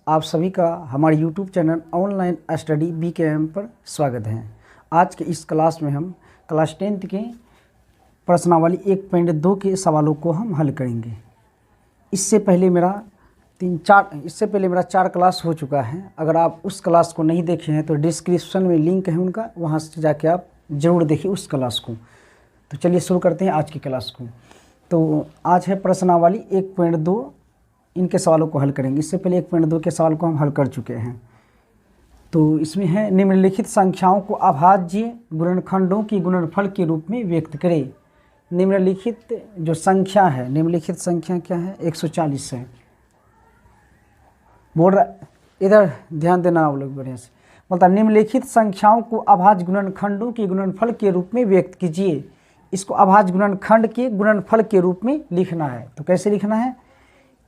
आप सभी का हमारे YouTube channel online study BKM पर स्वागत है। आज के इस क्लास में हम क्लास 10th के प्रश्नावली 1.2 के सवालों को हम हल करेंगे। इससे पहले मेरा 4 क्लास हो चुका है। अगर आप उस क्लास को नहीं देखे हैं तो डिस्क्रिप्शन में लिंक है उनका, वहाँ से जाके आप ज़रूर देखिए उस क्लास को। तो चलिए शुरू करते हैं आज की क्लास को। तो आज है प्रश्नावली 1.2, इनके सवालों को हल करेंगे। इससे पहले 1.2 के सवाल को हम हल कर चुके हैं। तो इसमें है निम्नलिखित संख्याओं को अभाज्य गुणनखंडों की गुणनफल के रूप में व्यक्त करें। निम्नलिखित जो संख्या है, निम्नलिखित संख्या क्या है? 140 है। बोल रहा, इधर ध्यान देना आप लोग बढ़िया से। बोलता निम्नलिखित संख्याओं को अभाज्य गुणनखंडों के गुणनफल के रूप में व्यक्त कीजिए। इसको अभाज्य गुणनखंड के गुणनफल के रूप में लिखना है। तो कैसे लिखना है?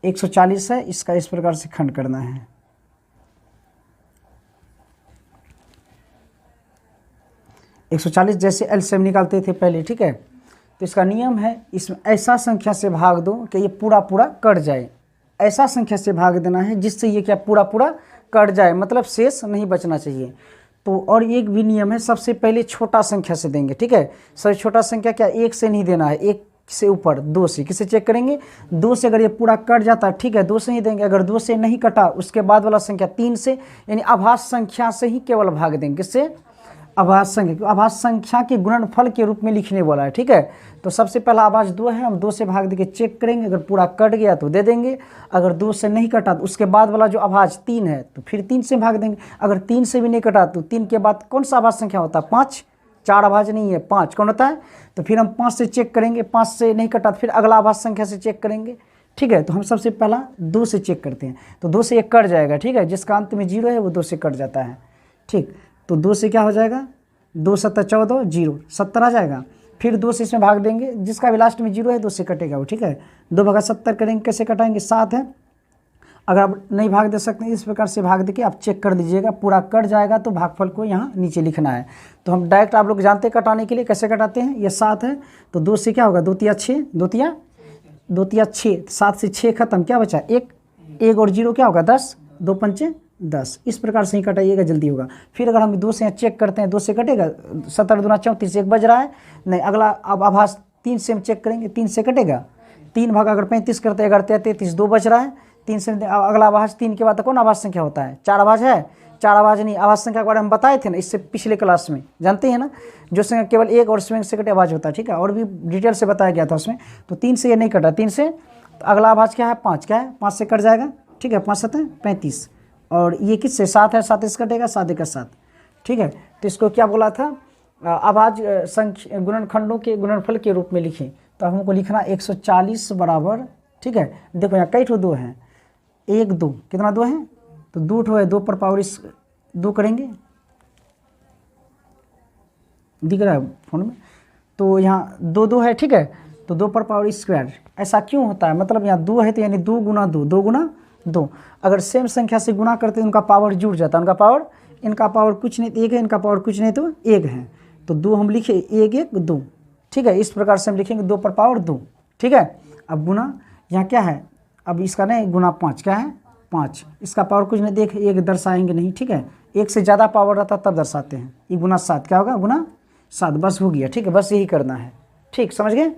140 है, इसका इस प्रकार से खंड करना है। एक 140 जैसे एलसीएम निकालते थे पहले, ठीक है। तो इसका नियम है, इसमें ऐसा संख्या से भाग दो कि ये पूरा पूरा कट जाए। ऐसा संख्या से भाग देना है जिससे ये क्या पूरा पूरा कट जाए, मतलब शेष नहीं बचना चाहिए। तो और एक भी नियम है, सबसे पहले छोटा संख्या से देंगे, ठीक है। सबसे छोटा संख्या क्या? 1 से नहीं देना है, 1 से ऊपर 2 से। किसे चेक करेंगे? 2 से। अगर ये पूरा कट जाता है, ठीक है, 2 से ही देंगे। अगर 2 से नहीं कटा, उसके बाद वाला संख्या 3 से, यानी आभाज्य संख्या से ही केवल भाग देंगे। किससे? आभाज्य संख्या। आभाज्य संख्या के गुणनफल के रूप में लिखने वाला है, ठीक है। तो सबसे पहला आभाज्य 2 है, हम 2 से भाग देके चेक करेंगे। अगर पूरा कट गया तो दे देंगे, अगर 2 से नहीं कटा तो उसके बाद वाला जो आभाज्य 3 है तो फिर 3 से भाग देंगे। अगर 3 से भी नहीं कटा तो 3 के बाद कौन सा आभाज्य संख्या होता है? 5। 4 आभाज्य नहीं है, 5 कौन होता है? तो फिर हम 5 से चेक करेंगे। 5 से नहीं कटा तो फिर अगला आभाज्य संख्या से चेक करेंगे, ठीक है। तो हम सबसे पहला 2 से चेक करते हैं। तो 2 से 1 कट जाएगा, ठीक है। जिसका अंत में 0 है वो 2 से कट जाता है, ठीक। तो 2 से क्या हो जाएगा? 2 7 14, 0 70 आ जाएगा। फिर 2 से इसमें भाग देंगे, जिसका भी लास्ट में 0 है 2 से कटेगा वो, ठीक है। 2/70 करेंगे, कैसे कटाएंगे? 7 है। अगर आप नहीं भाग दे सकते इस प्रकार से भाग दे के आप चेक कर दीजिएगा। पूरा कट जाएगा तो भागफल को यहाँ नीचे लिखना है। तो हम डायरेक्ट, आप लोग जानते हैं कटाने के लिए कैसे कटाते हैं। ये 7 है तो 2 से क्या होगा? 2 तिया 6, 2 तिया 6, 7 से 6 खत्म, क्या बचा? 1 और 0 क्या होगा? 10, 2 पंचे 10। इस प्रकार से ही कटाइएगा, जल्दी होगा। फिर अगर हम 2 से चेक करते हैं, 2 से कटेगा, 17 दूना 34, 1 बज रहा है नहीं। अगला अब आभास 3 से हम चेक करेंगे, 3 से कटेगा। 3 भाग अगर 35 करते हैं, 11 33, 2 बच रहा है। 3 से अगला आभास 3 के बाद कौन आभास संख्या होता है? 4 आभास है। 4 आभास नहीं, आभास संख्या के बारे में बताए थे ना इससे पिछले क्लास में, जानते हैं ना, जो संख्या केवल 1 और उसमें से कटे आभास होता है, ठीक है। और भी डिटेल से बताया गया था उसमें। तो 3 से ये नहीं कटा, 3 से तो अगला आभास क्या है? 5, क्या है? 5 से कट जाएगा, ठीक है। 5 7 35, और ये किससे? 7 है, 7 इससे कटेगा, 7 1 7, ठीक है। तो इसको क्या बोला था? अभाज्य संख्या गुणनखंडों के गुणनफल के रूप में लिखें। तो हमको लिखना 140 बराबर, ठीक है। देखो यहाँ कई ठो 2 हैं, 1 2, कितना 2 है? तो 2 ठो है, 2 पर पावर इस 2 करेंगे, दिख रहा है फोन में। तो यहाँ 2 2 है, ठीक है। तो 2 पर पावर स्क्वायर। ऐसा क्यों होता है? मतलब यहाँ 2 है तो यानी 2 गुना 2, 2 गुना 2। अगर सेम संख्या से गुना करते हैं उनका पावर जुड़ जाता है। उनका पावर, इनका पावर कुछ नहीं तो 1 है, इनका पावर कुछ नहीं तो 1 है। तो 2 हम लिखे 1 1 2, ठीक है। इस प्रकार से हम लिखेंगे 2 पर पावर 2, ठीक है। अब गुना यहाँ क्या है? अब इसका नहीं, गुना 5, क्या है? 5, इसका पावर कुछ नहीं, देख 1 दर्शाएंगे नहीं, ठीक है। 1 से ज़्यादा पावर रहता तब दर्शाते हैं। ये गुना 7 क्या होगा? गुना 7, बस हो गया, ठीक है। बस यही करना है, ठीक, समझ गए।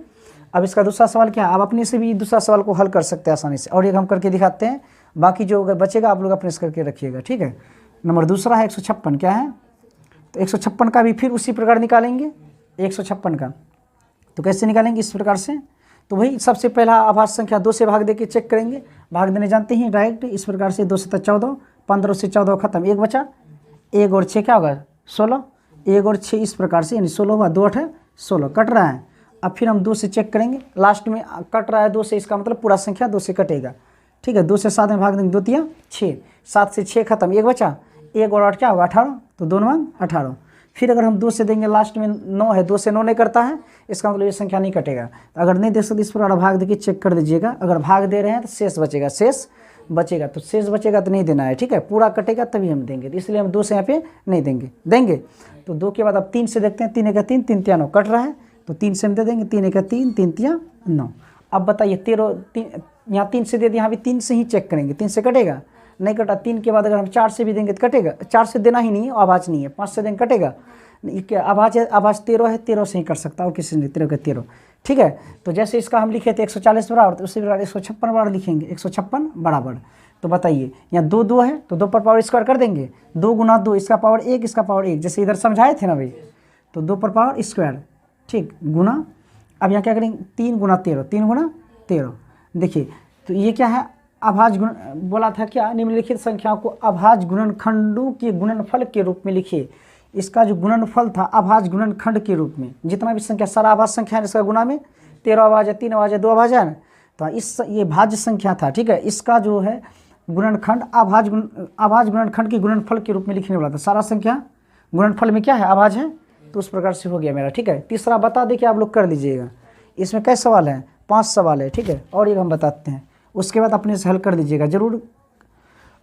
अब इसका दूसरा सवाल क्या है? आप अपने से भी दूसरा सवाल को हल कर सकते हैं आसानी से, और एक हम करके दिखाते हैं। बाकी जो अगर बचेगा आप लोग अपने से करके रखिएगा, ठीक है। नंबर दूसरा है 156, क्या है? तो 156 का भी फिर उसी प्रकार निकालेंगे। 156 का तो कैसे निकालेंगे? इस प्रकार से। तो वही सबसे पहला आभाज्य संख्या 2 से भाग दे के चेक करेंगे। भाग देने जानते हैं डायरेक्ट, इस प्रकार से 2 7 14, 15 से 14 खत्म, 1 बचा। 1 और 6 क्या होगा? 16। 1 और 6 इस प्रकार से, यानी 16 हुआ। 2 8 16, कट रहा है। अब फिर हम 2 से चेक करेंगे, लास्ट में कट रहा है 2 से, इसका मतलब पूरा संख्या 2 से कटेगा, ठीक है। 2 से 7 में भाग देंगे, 2 तिया 6, 7 से 6 खत्म, 1 बचा। 1 और 8 क्या होगा? 18, तो 2 9 18। फिर अगर हम 2 से देंगे, लास्ट में 9 है, 2 से 9 नहीं करता है, इसका मतलब ये संख्या नहीं कटेगा। तो अगर नहीं देख सकते इस प्रकार भाग देके चेक कर दीजिएगा। अगर भाग दे रहे हैं तो शेष बचेगा, शेष बचेगा। तो शेष बचेगा तो नहीं देना है, ठीक है। पूरा कटेगा तभी हम देंगे, तो इसलिए हम 2 से यहाँ पे नहीं देंगे। तो 2 के बाद अब 3 से देखते हैं। 3 1 3, 3 3 9 कट रहा है, तो 3 से हम दे देंगे। 3 1 3, 3 3 9। अब बताइए 13, यहाँ 3 से दे दिया, यहाँ भी 3 से ही चेक करेंगे। 3 से कटेगा नहीं कटा। 3 के बाद अगर हम 4 से भी देंगे तो कटेगा, 4 से देना ही नहीं है, आवाज़ नहीं है, 5 से देंगे कटेगा नहीं, क्या आवाज़ है, आवाज़ 13 है, 13 से ही कर सकता और किसी ने 13 का 13, ठीक है। तो जैसे इसका हम लिखे थे 140 बराबर, तो उसी प्रकार 156 बराबर लिखेंगे, 156 बराबर। तो बताइए यहाँ 2 2 है तो 2 पर पावर स्क्वायर कर देंगे, 2 गुना 2, इसका पावर 1, इसका पावर 1, जैसे इधर समझाए थे ना भाई, तो 2 पर पावर स्क्वायर, ठीक, गुना। अब यहाँ क्या करेंगे, 3 गुना 13, 3 गुना 13। देखिए तो ये क्या है, अभाज्य गुण बोला था क्या, निम्नलिखित संख्याओं को अभाज्य गुणनखंडों के गुणनफल के रूप में लिखिए। इसका जो गुणनफल था अभाज्य गुणनखंड के रूप में, जितना भी संख्या सारा अभाज्य संख्या है इसका गुना में 13 अभाज्य, 3 अभाज्य, 2 अभाज्य है ना, तो ये भाज्य संख्या था, ठीक है। इसका जो है गुणनखंड अभाज्य गुणनखंड के गुणनफल के रूप में लिखने वाला था। सारा संख्या गुणनफल में क्या है, अभाज्य है, तो उस प्रकार से हो गया मेरा, ठीक है। तीसरा बता दे कि आप लोग कर लीजिएगा। इसमें कैसे सवाल है, 5 सवाल है, ठीक है, और एक हम बताते हैं, उसके बाद अपने से हल कर लीजिएगा जरूर।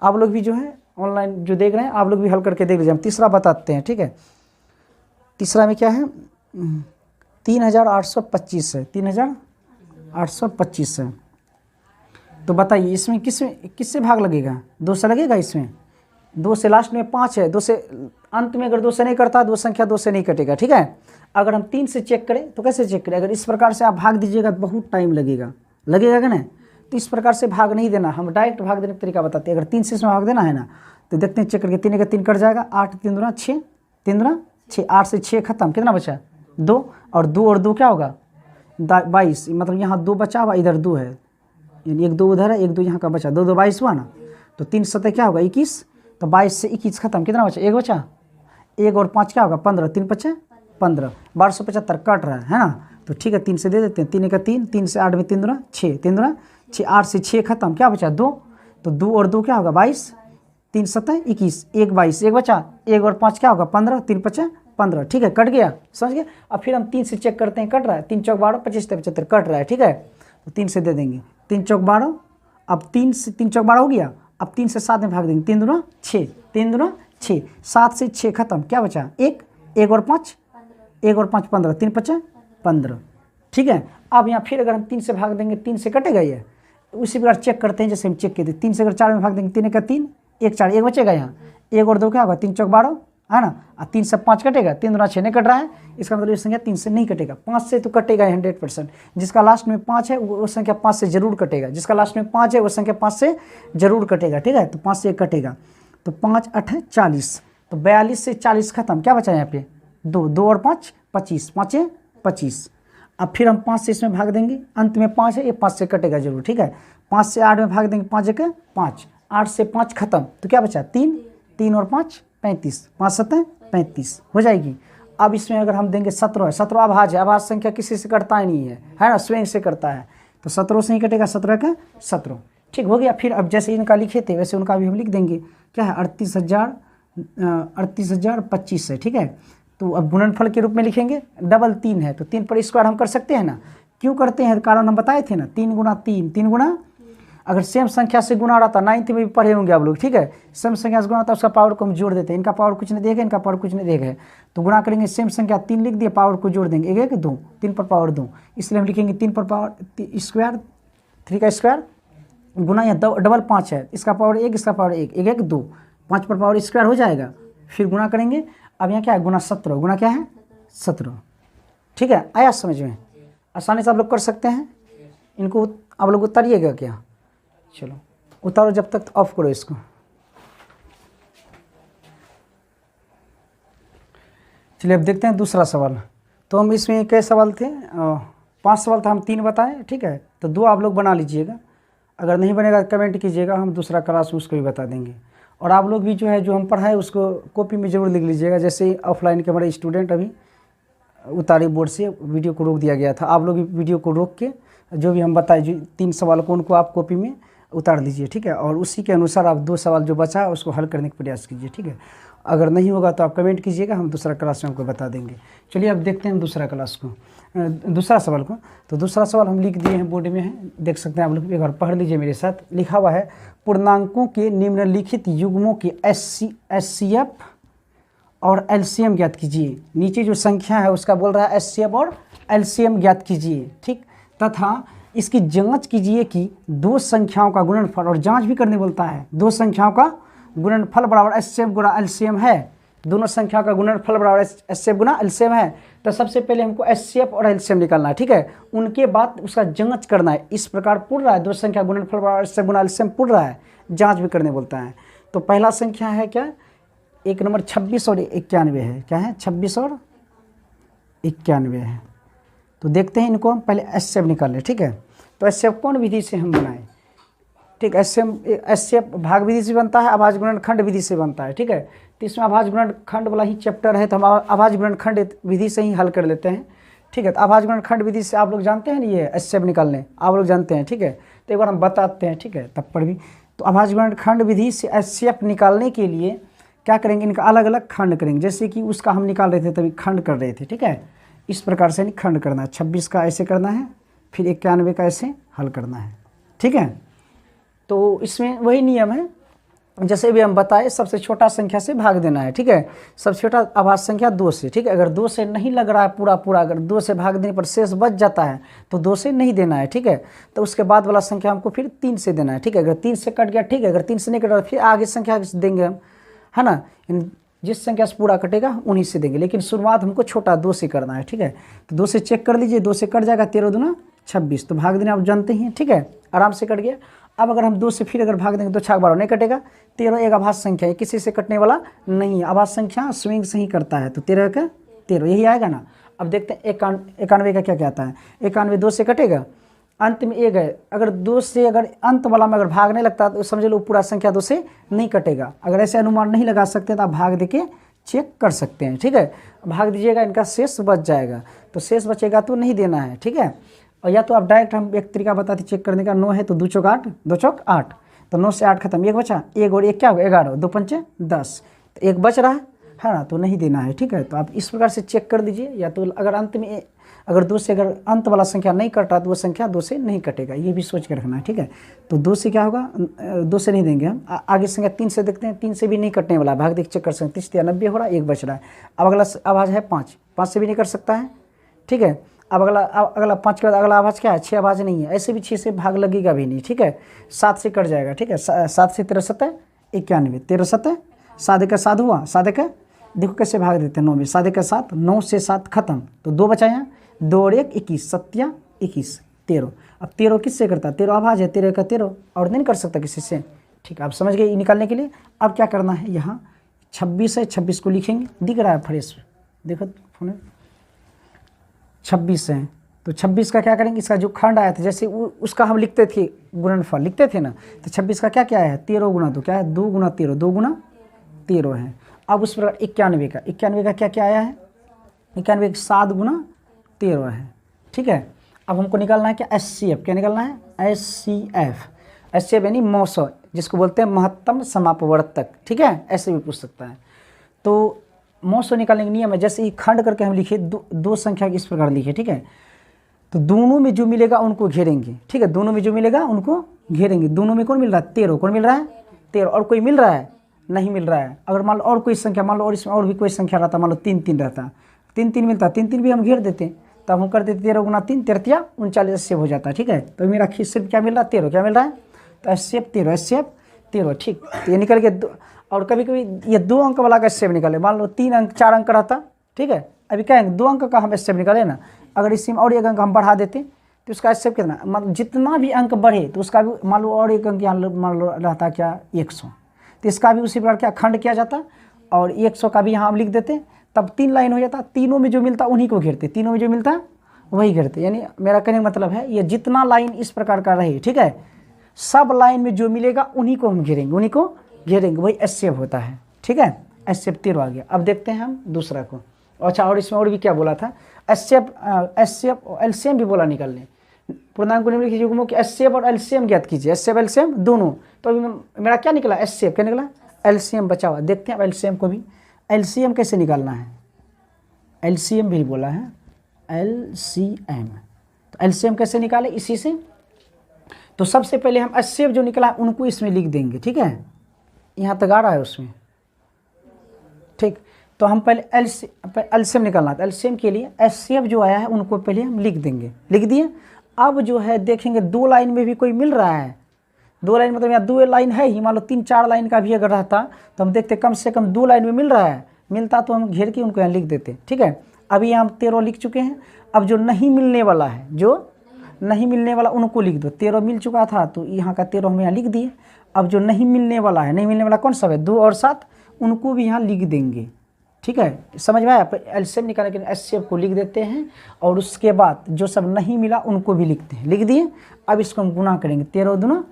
आप लोग भी जो है ऑनलाइन जो देख रहे हैं आप लोग भी हल करके देख लीजिए। हम तीसरा बताते हैं, ठीक है। तीसरा में क्या है, 3825 है, 3825 है। तो बताइए इसमें किससे भाग लगेगा, 2 से लगेगा, इसमें 2 से, लास्ट में 5 है, 2 से अंत में अगर 2 से नहीं करता, 2 संख्या 2 से नहीं कटेगा, ठीक है। अगर हम 3 से चेक करें तो कैसे चेक करें, अगर इस प्रकार से आप भाग दीजिएगा तो बहुत टाइम लगेगा कि नहीं, तो इस प्रकार से भाग नहीं देना, हम डायरेक्ट भाग देने का तरीका बताते हैं। अगर 3 से इसमें भाग देना है ना, तो देखते हैं चेक करके, 3 का 3 कट जाएगा, 8 3 दूना 6, 3 दूना 6, 8 से 6 खत्म, कितना बचा 2, और 2 क्या होगा 22, मतलब यहाँ 2 बचा हुआ, इधर 2 है, यानी 1 2 उधर है, 1 2 यहाँ का बचा, 2 2 22 हुआ ना, तो 3 7 क्या होगा 21, तो 22 से 21 खत्म, कितना बचा 1 बचा, 1 और 5 क्या होगा 15, 3 5 15, 1275 कट रहा है ना, तो ठीक है 3 से दे देते हैं, 3 का 3, 3 से 8 में 3 दूना 6, 3 दूना 6, 8 से 6 खत्म, क्या बचा 2, तो 2 और 2 क्या होगा 22, 3 7 21, 1 22, 1 बचा, 1 और 5 क्या होगा 15, 3 5 15, ठीक है, कट गया, समझ गए। अब फिर हम 3 से चेक करते हैं, कट रहा है, 3 चौक 12, 25 75 कट रहा है, ठीक है, तो 3 से दे देंगे, 3 चौक 12, अब 3 से 3 चौक 12 हो गया, अब 3 से 7 में भाग देंगे, 3 दूना 6, 3 दूना 6, 7 से 6 खत्म, क्या बचा 1, 1 और 5 15, 3 5 15, ठीक है। अब यहाँ फिर अगर हम 3 से भाग देंगे 3 से कटेगा ये, उसी प्रकार चेक करते हैं जैसे हम चेक किए थे। 3 से अगर 4 में भाग देंगे, 3 का 3, 1 4, 1 बचेगा यहाँ, 1 और 2 क्या होगा 3 चौक 12 है ना, और 3 से 5 कटेगा, 3 दूना 6 नहीं कट रहा है, इसका मतलब ये संख्या 3 से नहीं कटेगा, 5 से तो कटेगा 100%। जिसका लास्ट में 5 है वो संख्या 5 से जरूर कटेगा, जिसका लास्ट में 5 है वो संख्या 5 से जरूर कटेगा, ठीक है, तो 5 से 1 कटेगा, तो 5 8 40, तो 42 से 40 खत्म, क्या बचा यहाँ पे 2, 2 और 5 25, 5 25। अब फिर हम 5 से इसमें भाग देंगे, अंत में 5 है, ये 5 से कटेगा जरूर, ठीक है। 5 से 8 में भाग देंगे, 5 1 5, 8 से 5 खत्म, तो क्या बचा 3, 3 और 5 35, 5 7 35 हो जाएगी। अब इसमें अगर हम देंगे 17 है, 17 अभाज्य है, अभाज्य संख्या किसी से कटता ही नहीं है ना, स्वयं से करता है, तो 17 से ही कटेगा, 17 का 17, ठीक हो गया। फिर अब जैसे इनका लिखे थे वैसे उनका भी हम लिख देंगे, क्या है 38,025 है, ठीक है। तो अब गुणनफल के रूप में लिखेंगे, डबल 3 है तो 3 पर स्क्वायर हम कर सकते हैं ना, क्यों करते हैं कारण हम बताए थे ना, 3 गुना 3, 3 गुना, अगर सेम संख्या से गुना रहता, 9th में भी पढ़े होंगे आप लोग, ठीक है, सेम संख्या से गुना था उसका पावर को हम जोड़ देते हैं, इनका पावर कुछ नहीं देगा, इनका पावर कुछ नहीं देगा, तो गुना करेंगे, सेम संख्या 3 लिख दिए, पावर को जोड़ देंगे, 1 1 2, 3 पर पावर 2, इसलिए हम लिखेंगे 3 पर पावर स्क्वायर, 3 का स्क्वायर गुना, यहाँ डबल 5 है, इसका पावर 1, इसका पावर 1, 1 1 2, 5 पर पावर स्क्वायर हो जाएगा, फिर गुना करेंगे। अब यहाँ क्या है गुना 17, गुना क्या है 17, ठीक है, आया समझ में, आसानी से आप लोग कर सकते हैं। इनको आप लोग उतारिएगा क्या, चलो उतारो, जब तक ऑफ करो इसको। चलिए अब देखते हैं दूसरा सवाल। तो हम इसमें कई सवाल थे, 5 सवाल था, हम 3 बताएं, ठीक है, तो 2 आप लोग बना लीजिएगा, अगर नहीं बनेगा कमेंट कीजिएगा, हम दूसरा क्लास उसको भी बता देंगे। और आप लोग भी जो है जो हम पढ़ाए उसको कॉपी में ज़रूर लिख लीजिएगा, जैसे ऑफलाइन के हमारे स्टूडेंट अभी उतारी बोर्ड से वीडियो को रोक दिया गया था, आप लोग भी वीडियो को रोक के जो भी हम बताए जो 3 सवाल को उनको आप कॉपी में उतार लीजिए, ठीक है, और उसी के अनुसार आप 2 सवाल जो बचा है उसको हल करने का प्रयास कीजिए, ठीक है। अगर नहीं होगा तो आप कमेंट कीजिएगा, हम दूसरा क्लास में आपको बता देंगे। चलिए अब देखते हैं दूसरा क्लास को, दूसरा सवाल को। तो दूसरा सवाल हम लिख दिए हैं, बोर्ड में है, देख सकते हैं आप लोग, एक बार पढ़ लीजिए मेरे साथ। लिखा हुआ है, पूर्णांकों के निम्नलिखित युग्मों के HCF और LCM ज्ञात कीजिए। नीचे जो संख्या है उसका बोल रहा है HCF और LCM ज्ञात कीजिए, ठीक, तथा इसकी जांच कीजिए कि दो संख्याओं का गुणनफल, और जांच भी करने बोलता है, दो संख्याओं का गुणनफल बराबर एचसीएफ गुणा एलसीएम है, दोनों संख्या का गुणनफल बराबर एचसीएफ गुणा एलसीएम है। तो सबसे पहले हमको एचसीएफ और एलसीएम निकालना है, ठीक है। उनके बाद उसका जांच करना है। इस प्रकार पूर्ण रहा है, दो संख्या गुणनफल बराबर एचसीएफ गुणा एलसीएम पूर्ण रहा है, जांच भी करने बोलता है। तो पहला संख्या है क्या, एक नंबर 26 और 91 है, क्या है 26 और 91 है। तो देखते हैं इनको हम पहले एचसीएफ निकाल लें, ठीक है। तो एचसीएफ कौन विधि से हम बनाएं, ठीक है। एचसीएफ भाग विधि से बनता है, अभाज्य गुणनखंड विधि से बनता है, ठीक है। तो इसमें अभाज्य गुणनखंड वाला ही चैप्टर है, तो हम अभाज्य गुणनखंड विधि से ही हल कर लेते हैं, ठीक है। तो अभाज्य गुणनखंड विधि से आप लोग जानते हैं ना, ये एचसीएफ निकालने आप लोग जानते हैं, ठीक है। तो एक बार हम बताते हैं, ठीक है, तब पर भी। तो अभाज्य गुणनखंड विधि से एचसीएफ निकालने के लिए क्या करेंगे, इनका अलग अलग खंड करेंगे। जैसे कि उसका हम निकाल रहे थे तभी खंड कर रहे थे, ठीक है। इस प्रकार से खंड करना है, 26 का ऐसे करना है, फिर 91 का ऐसे हल करना है, ठीक है। तो इसमें वही नियम है जैसे भी हम बताए, सबसे छोटा संख्या से भाग देना है, ठीक है। सबसे छोटा अभाज्य संख्या 2 से, ठीक है। अगर 2 से नहीं लग रहा है पूरा, अगर 2 से भाग देने पर शेष बच जाता है तो 2 से नहीं देना है, ठीक है। तो उसके बाद वाला संख्या हमको फिर 3 से देना है, ठीक है। अगर 3 से कट गया, ठीक है। अगर 3 से नहीं कट रहा फिर आगे संख्या देंगे हम, है ना। जिस संख्या से पूरा कटेगा उन्हीं से देंगे, लेकिन शुरुआत हमको छोटा 2 से करना है, ठीक है। तो 2 से चेक कर लीजिए, 2 से कट जाएगा, 13 दूना 26, तो भाग देना आप जानते ही हैं, ठीक है, आराम से कट गया। अब अगर हम 2 से फिर अगर भाग देंगे 2 छाक 12 नहीं कटेगा। 13 एक अभाज्य संख्या है, किसी से कटने वाला नहीं है, अभाज्य संख्या स्विंग से ही करता है, तो 13 का 13 यही आएगा ना। अब देखते हैं 91 का क्या आता है। 91 2 से कटेगा, अंत में 1 है। अगर 2 से अगर अंत वाला में अगर भाग नहीं लगता तो समझ लो पूरा संख्या 2 से नहीं कटेगा। अगर ऐसे अनुमान नहीं लगा सकते तो आप भाग दे के चेक कर सकते हैं, ठीक है। भाग दीजिएगा, इनका शेष बच जाएगा, तो शेष बचेगा तो नहीं देना है, ठीक है। और या तो आप डायरेक्ट, हम एक तरीका बताते चेक करने का, 9 है तो 2 चौक 8, 2 चौक 8, तो 9 से 8 खत्म, 1 बचा, 1 और 1 क्या होगा 11, 2 पंचे 10, तो 1 बच रहा है ना, तो नहीं देना है, ठीक है। तो आप इस प्रकार से चेक कर दीजिए। या तो अगर अंत में अगर 2 से अगर अंत वाला संख्या नहीं कटा तो वो संख्या 2 से नहीं कटेगा, ये भी सोच के रखना है, ठीक है। तो 2 से क्या होगा, 2 से नहीं देंगे हम। आगे संख्या 3 से देखते हैं, 3 से भी नहीं कटने वाला, भाग देख चेक कर सकते हैं, 90 हो रहा है, 1 बच रहा है। अब अगला आवाज़ है 5, 5 से भी नहीं कर सकता है, ठीक है। अब अगला 5 के बाद अगला आवाज़ क्या है, 6 आवाज़ नहीं है, ऐसे भी 6 से भाग लगेगा भी नहीं, ठीक है। 7 से कट जाएगा, ठीक है। 7 से 13 7 91, 13 7 सादे का 7 हुआ, सादे का देखो कैसे भाग देते हैं 9 में, सादे का 7, 9 से 7 खत्म, तो 2 बचा यहाँ, 2 और 1 21, 7 21, 13। अब 13 किससे करता है, 13 आवाज़ है, 13 का 13 और नहीं कर सकता किसी से, ठीक है। आप समझ गए निकालने के लिए। अब क्या करना है, यहाँ 26 है, 26 को लिखेंगे, दिख रहा है फ्रेश, देखो फोन 26 है, तो 26 का क्या करेंगे, इसका जो खंड आया था जैसे उसका हम लिखते थे, गुणनफल लिखते थे ना, तो 26 का क्या क्या है, 13 गुना 2 क्या है, 2 गुना 13, 2 गुना 13 है। अब उस प्रकार 91 का क्या क्या आया है, 91 7 गुना 13 है, ठीक है। अब हमको निकालना है क्या, एचसीएफ, क्या निकालना है, एचसीएफ यानी मौसो, जिसको बोलते हैं महत्तम समापवर्तक, ठीक है, ऐसे भी पूछ सकता है। तो मौसो निकालने का नियम है, जैसे ही खंड करके हम लिखे, दो संख्या इस प्रकार लिखे, ठीक है। तो दोनों में जो मिलेगा उनको घेरेंगे, ठीक है, दोनों में जो मिलेगा उनको घेरेंगे। दोनों में कौन मिल रहा है, 13, कौन मिल रहा है 13, और कोई मिल रहा है नहीं मिल रहा है। अगर मान लो और कोई संख्या, मान लो और इसमें और भी कोई संख्या रहता, मान लो 3 3 रहता, 3 3 मिलता, 3 3 भी हम घेर देते, तब हम कर देते 13 गुना 3, 13 39 सेव हो जाता है, ठीक है। तो मेरा सिर्फ क्या मिल रहा है, 13, क्या मिल रहा है, तो एचसीएफ 13, ठीक। तो ये निकल के और कभी कभी ये 2 अंक वाला का एचसीएफ निकाले, मान लो 3 अंक 4 अंक रहता, ठीक है। अभी क्या है 2 अंक का हम एचसीएफ निकाले ना, अगर इसमें और 1 अंक हम बढ़ा देते तो उसका एचसीएफ कितना, मतलब जितना भी अंक बढ़े तो उसका भी मान लो और 1 अंक यहाँ मान लो रहता क्या 100, तो इसका भी उसी प्रकार क्या खंड किया जाता, और 100 का भी यहाँ हम लिख देते, तब 3 लाइन हो जाता, तीनों में जो मिलता उन्हीं को घेरते, तीनों में जो मिलता वही घेरते। यानी मेरा कहने का मतलब है ये जितना लाइन इस प्रकार का रहे, ठीक है, सब लाइन में जो मिलेगा उन्हीं को हम घेरेंगे, उन्हीं को घेरेंगे, वही एचसीएफ होता है, ठीक है। एचसीएफ 13 आ गया। अब देखते हैं हम दूसरा को। अच्छा, और इसमें और भी क्या बोला था, एचसीएफ एलसीएम भी बोला निकालने, पूर्णांक निम्नलिखित युग्मों के एचसीएफ और एलसीएम ज्ञात कीजिए, एचसीएफ एलसीएम दोनों। तो अभी मेरा क्या निकला, एचसीएफ, क्या निकला, एलसीएम बचा हुआ। देखते हैं अब एलसीएम को भी, एलसीएम कैसे निकालना है, एलसीएम भी बोला है, एलसीएम। तो एलसीएम कैसे निकाले, इसी से। तो सबसे पहले हम एचसीएफ जो निकला उनको इसमें लिख देंगे, ठीक है, यहाँ तक आ रहा है उसमें, ठीक। तो हम पहले एलसीएम निकालना था, एलसीएम के लिए एचसीएफ जो आया है उनको पहले हम लिख देंगे, लिख दिए। अब जो है देखेंगे 2 लाइन में भी कोई मिल रहा है, 2 लाइन मतलब यहाँ 2 लाइन है ही, मान लो 3-4 लाइन का भी अगर रहता तो हम देखते कम से कम 2 लाइन में मिल रहा है, मिलता तो हम घेर के उनको यहाँ लिख देते। ठीक है, अभी यहाँ हम 13 लिख चुके हैं। अब जो नहीं मिलने वाला है, जो नहीं मिलने वाला उनको लिख दो। 13 मिल चुका था तो यहाँ का 13 हम यहाँ लिख दिए। अब जो नहीं मिलने वाला है, नहीं मिलने वाला कौन सा है, 2 और 7, उनको भी यहाँ लिख देंगे। ठीक है, समझ में आया। एलसीएम निकालने के लिए एचसीएफ को लिख देते हैं और उसके बाद जो सब नहीं मिला उनको भी लिखते हैं, लिख दिए। अब इसको हम गुना करेंगे, 13 दूना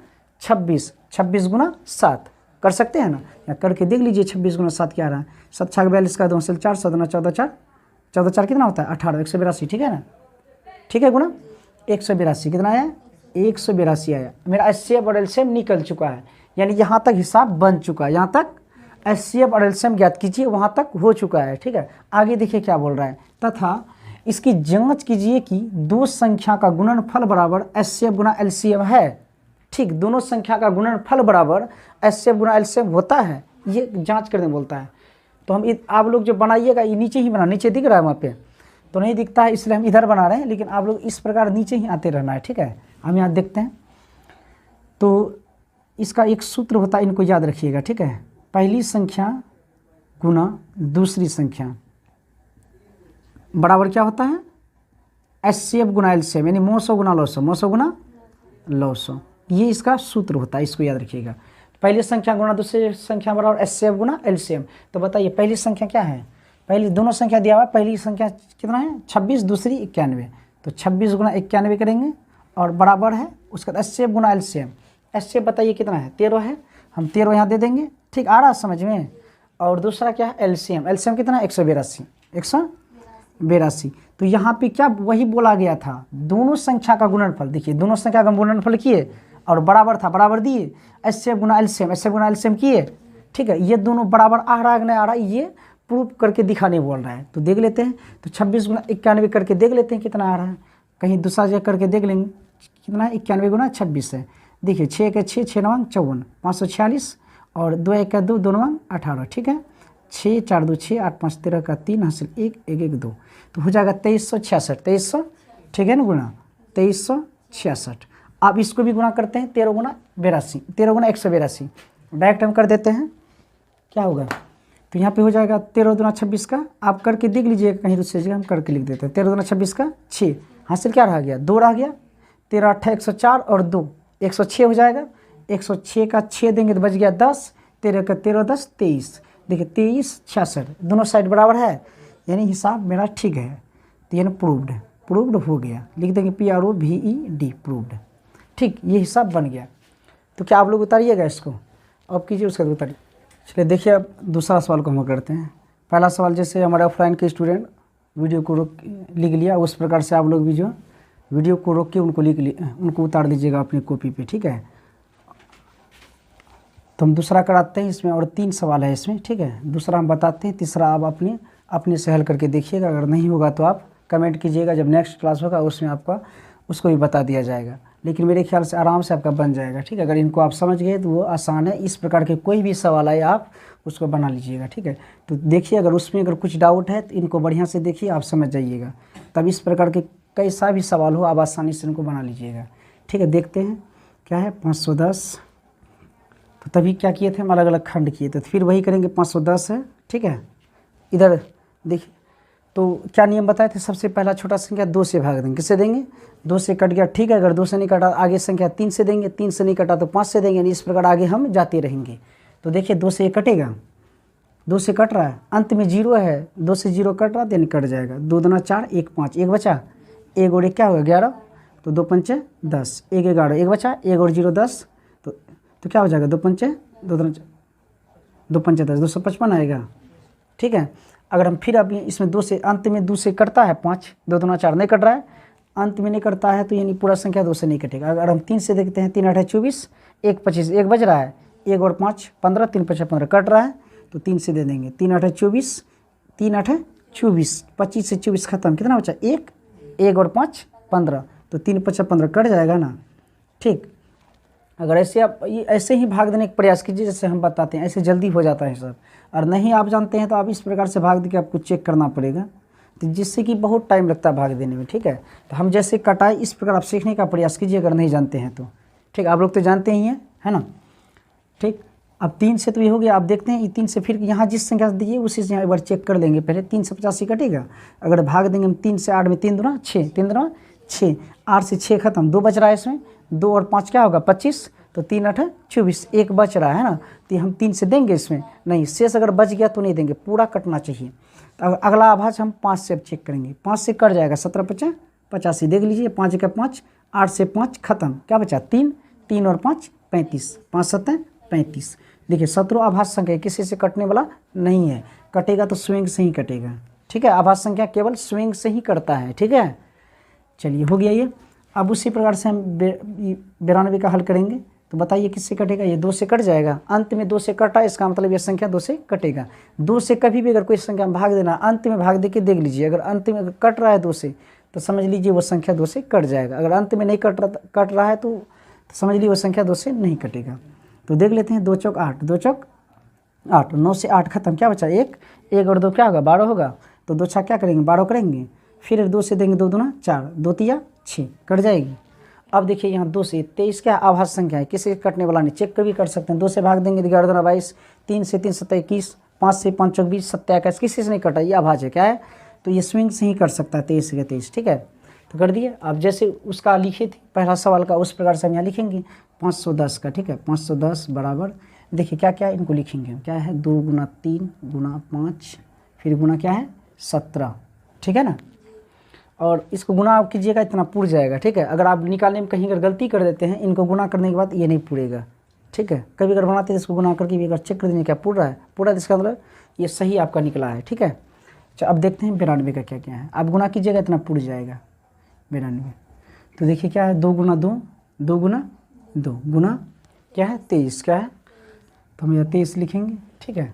26, 26 गुना 7 कर सकते हैं ना, या करके देख लीजिए 26 गुना 7 क्या आ रहा है। 7 6 42 का 2 से 4, 7 दूना 14 4, 14 4 कितना होता है 18, 182। ठीक है ना, ठीक है, गुना 182 कितना आया, 182 आया। मेरा एचसीएफ और एलसीएम निकल चुका है, यानी यहाँ तक हिसाब बन चुका है, यहाँ तक एचसीएफ और एलसीएम ज्ञात कीजिए, वहाँ तक हो चुका है। ठीक है, आगे देखिए क्या बोल रहा है, तथा इसकी जांच कीजिए कि 2 संख्या का गुणनफल बराबर एचसीएफ गुना एलसीएम है। ठीक, दोनों संख्या का गुणनफल बराबर एचसीएफ गुना एलसीएम होता है, ये जांच करने बोलता है। तो हम आप लोग जो बनाइएगा ये नीचे ही बना, नीचे दिख रहा है वहाँ पे तो नहीं दिखता है, इसलिए हम इधर बना रहे हैं, लेकिन आप लोग इस प्रकार नीचे ही आते रहना है। ठीक है, हम यहाँ देखते हैं तो इसका एक सूत्र होता है, इनको याद रखिएगा। ठीक है, पहली संख्या गुना दूसरी संख्या बराबर क्या होता है, एचसीएफ गुना एलसीएम, यानी 900 गुना 900, 900 गुना 900, ये इसका सूत्र होता है, इसको याद रखिएगा। पहली संख्या गुना दूसरी संख्या बराबर एचसीएफ गुना एलसीएम। तो बताइए पहली संख्या क्या है, पहली दोनों संख्या दिया हुआ है, पहली संख्या कितना है 26, दूसरी 91, तो 26 गुना 91 करेंगे और बराबर है उसका एचसीएफ गुना एलसीएम। एचसीएफ बताइए कितना है 13 है, हम 13 यहाँ दे देंगे। ठीक, आ रहा है समझ में। और दूसरा क्या है एलसीएम, एलसीएम कितना है 182, 182। तो यहाँ पे क्या वही बोला गया था, दोनों संख्या का गुणनफल, देखिए दोनों संख्या का गुणनफल किए और बराबर था, बराबर दिए, एचसीएफ गुना एलसीएम, एचसीएफ गुना एलसीएम किए। ठीक है, ये दोनों बराबर आ रहा है नहीं आ रहा है, ये प्रूफ करके दिखाने बोल रहा है। तो देख लेते हैं, तो 26 गुना 91 करके देख लेते हैं कितना आ रहा है, कहीं दूसरा जगह करके देख लेंगे कितना है, 91 गुना 26 है। देखिए 6 के 6, 6 9 54, 546 और 2 1 का 2, 2 9 18। ठीक है, 6 4 2 6, 8 5 13 का 3 हासिल 1 1 1 2, तो हो जाएगा 2366, 2300। ठीक है ना, गुना 2366। अब इसको भी गुना करते हैं, 13 गुना 82, 13 गुना 182, डायरेक्ट हम कर देते हैं, क्या होगा तो यहाँ पे हो जाएगा 13 दूना 26 का, आप करके देख लीजिएगा कहीं दूसरी जगह, हम करके लिख देते हैं। 13 दूना 26 का 6 हासिल क्या रह गया, 2 रह गया, 13 8 104 और 2 106 हो जाएगा। 106 का 6 देंगे तो बच गया 10, 13 का 13 10 23। देखिए 2366 दोनों साइड बराबर है, यानी हिसाब मेरा ठीक है। तो यानी प्रूव्ड, प्रूव्ड हो गया, लिख देंगे PROVED, प्रूव्ड। ठीक, ये हिसाब बन गया। तो क्या आप लोग उतारिएगा इसको, अब कीजिए उसका उतारिए। चलिए देखिए अब दूसरा सवाल को हम करते हैं। पहला सवाल जैसे हमारे ऑफलाइन के स्टूडेंट वीडियो को रोक लिख लिया, उस प्रकार से आप लोग भी जो वीडियो को रोक के उनको उतार लीजिएगा अपनी कॉपी पे। ठीक है, तो हम दूसरा कराते हैं इसमें, और 3 सवाल है इसमें। ठीक है, दूसरा हम बताते हैं, तीसरा आप अपने से हल करके देखिएगा। अगर नहीं होगा तो आप कमेंट कीजिएगा, जब नेक्स्ट क्लास होगा उसमें आपका उसको भी बता दिया जाएगा। लेकिन मेरे ख्याल से आराम से आपका बन जाएगा। ठीक है, अगर इनको आप समझ गए तो वो आसान है। इस प्रकार के कोई भी सवाल आए आप उसको बना लीजिएगा। ठीक है, तो देखिए अगर उसमें अगर कुछ डाउट है तो इनको बढ़िया से देखिए, आप समझ जाइएगा। तब इस प्रकार के कैसा भी सवाल हो आप आसानी से इनको बना लीजिएगा। ठीक है, देखते हैं क्या है 510। तो तभी क्या किए थे हम, अलग अलग खंड किए थे, तो फिर वही करेंगे 510 है। ठीक है, इधर देखिए तो क्या नियम बताए थे, सबसे पहला छोटा संख्या 2 से भाग देंगे, किससे देंगे 2 से कट गया। ठीक है, अगर 2 से नहीं कटा आगे संख्या 3 से देंगे, 3 से नहीं कटा तो 5 से देंगे, यानी इस प्रकार आगे हम जाते रहेंगे। तो देखिए 2 से ये कटेगा, 2 से कट रहा है, अंत में 0 है, 2 से 0 कट रहा है यानी कट जाएगा। 2 दूना 4, 1 5, 1 बचा, 1 और 1 क्या होगा 11, तो 2 पंचे 10, 1 11, 1 बचा, 1 और 0 10, तो क्या हो जाएगा 2 पंचे 2 10, 255 आएगा। ठीक है, अगर हम फिर अभी इसमें 2 से अंत में 2 से कटता है 5, 2 दूना 4 नहीं कट रहा है, अंत में नहीं कटता है तो यानी पूरा संख्या 2 से नहीं कटेगा। अगर हम 3 से देखते हैं, 3 8 24, 1 25, 1 बज रहा है, 1 और 5 15, 3 5 15 कट रहा है तो 3 से दे देंगे। 3 8 24, 3 8 24, 25 से 24 खत्म, कितना बचा 1, 1 और 5 15, तो 3 5 15 कट जाएगा ना। ठीक, अगर ऐसे आप ऐसे ही भाग देने का प्रयास कीजिए जैसे हम बताते हैं, ऐसे जल्दी हो जाता है सब। और नहीं आप जानते हैं तो आप इस प्रकार से भाग दे के आपको चेक करना पड़ेगा। तो जिससे कि बहुत टाइम लगता है भाग देने में, ठीक है। तो हम जैसे कटाए इस प्रकार आप सीखने का प्रयास कीजिए अगर नहीं जानते हैं तो, ठीक। आप लोग तो जानते ही हैं, है ना, ठीक। अब 3 से तो ये हो गया। आप देखते हैं 3 से फिर यहाँ जिस संख्या से दीजिए उसी से यहाँ एक बार चेक कर लेंगे। पहले 3 से 85 कटेगा, अगर भाग देंगे हम 3 से 8 में 3 दूना 6, 3 दूना 6, 8 से 6 खत्म, 2 बच रहा है इसमें, 2 और 5 क्या होगा 25, तो 3 8 24, 1 बच रहा है ना, तो हम 3 से देंगे इसमें नहीं, शेष अगर बच गया तो नहीं देंगे, पूरा कटना चाहिए। तो अगला आभाज हम 5 से अब चेक करेंगे, 5 से कट जाएगा 17 5 85, देख लीजिए 5 का 5, 8 से 5 खत्म, क्या बचा 3, 3 और 5 35, 5 7 35। देखिए 17 आभास संख्या किसी से कटने वाला नहीं है, कटेगा तो स्विंग से ही कटेगा, ठीक है। आभास संख्या केवल स्विंग से ही कटता है, ठीक है। चलिए हो गया ये। अब उसी प्रकार से हम 92 का हल करेंगे। तो बताइए किससे कटेगा, ये 2 से कट जाएगा, अंत में 2 से कटा, इसका मतलब ये संख्या 2 से कटेगा। 2 से कभी भी अगर कोई संख्या में भाग देना, अंत में भाग दे के देख लीजिए, अगर अंत में अगर कट रहा है 2 से तो समझ लीजिए वो संख्या 2 से कट जाएगा, अगर अंत में नहीं कट रहा है तो समझ लीजिए वो संख्या 2 से नहीं कटेगा। तो देख लेते हैं, 2 चौक 8, 2 चौक 8, 9 से 8 खत्म, क्या बचा 1, 1 और 2 क्या होगा 12 होगा, तो 2 छक्का क्या करेंगे 12 करेंगे, फिर 2 से देंगे 2 दूना 4, 2 तिया 6, कट जाएगी। अब देखिए यहाँ 2 से 23 क्या आभास संख्या है, किसी कटने वाला नहीं, चेक भी कर सकते हैं। 2 से भाग देंगे 11 दूना 22, 3 से 3 7 21, 5 से 5 चौक 20, 7 21, किसी से नहीं कटा, ये आभाज है, क्या है, तो ये स्विंग से ही कट सकता है 23 से 23, ठीक है। तो कर दिए। अब जैसे उसका लिखे थे पहला सवाल का, उस प्रकार से हम यहाँ लिखेंगे 510 का, ठीक है। 510 बराबर, देखिए क्या क्या इनको लिखेंगे, क्या है 2 गुना 3 गुना 5, फिर गुना क्या है 17, ठीक है ना। और इसको गुना आप कीजिएगा, इतना पुर जाएगा, ठीक है। अगर आप निकालने में कहीं अगर गलती कर देते हैं, इनको गुना करने के बाद ये नहीं पुरेगा, ठीक है। कभी अगर बनाते हैं इसको गुना करके भी अगर चेक कर देंगे क्या पुर रहा है, पूरा, इसका मतलब ये सही आपका निकला है, ठीक है। अच्छा अब देखते हैं 92 का क्या क्या है। आप गुना कीजिएगा इतना पुर जाएगा 92। तो देखिए क्या है 2 गुना 2, 2 गुना 2 गुना क्या है 23, क्या है, तो हम यह 23 लिखेंगे, ठीक है।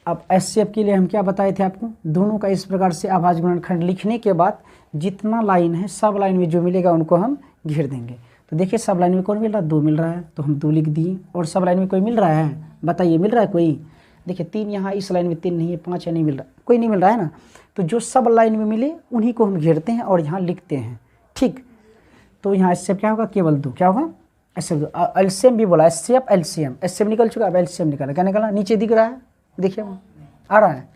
अब एचसीएफ के लिए हम क्या बताए थे आपको, दोनों का इस प्रकार से आभाज्य गुणनखंड लिखने के बाद जितना लाइन है सब लाइन में जो मिलेगा उनको हम घेर देंगे। तो देखिए सब लाइन में कौन मिल रहा है, 2 मिल रहा है, तो हम 2 लिख दिए। और सब लाइन में कोई मिल रहा है, बताइए मिल रहा है कोई, देखिए 3 यहाँ इस लाइन में 3 नहीं है, 5 है, नहीं मिल रहा, कोई नहीं मिल रहा है ना। तो जो सब लाइन में मिले उन्हीं को हम घेरते हैं और यहाँ लिखते हैं, ठीक। तो यहाँ एचसीएफ क्या होगा, केवल 2, क्या होगा एचसीएफ, एलसीएम भी बोला, एचसीएफ एलसीएम, एचसीएफ निकल चुका, अब एलसीएम निकाला, क्या निकाला, नीचे दिख रहा है, देखिए आ रहा है,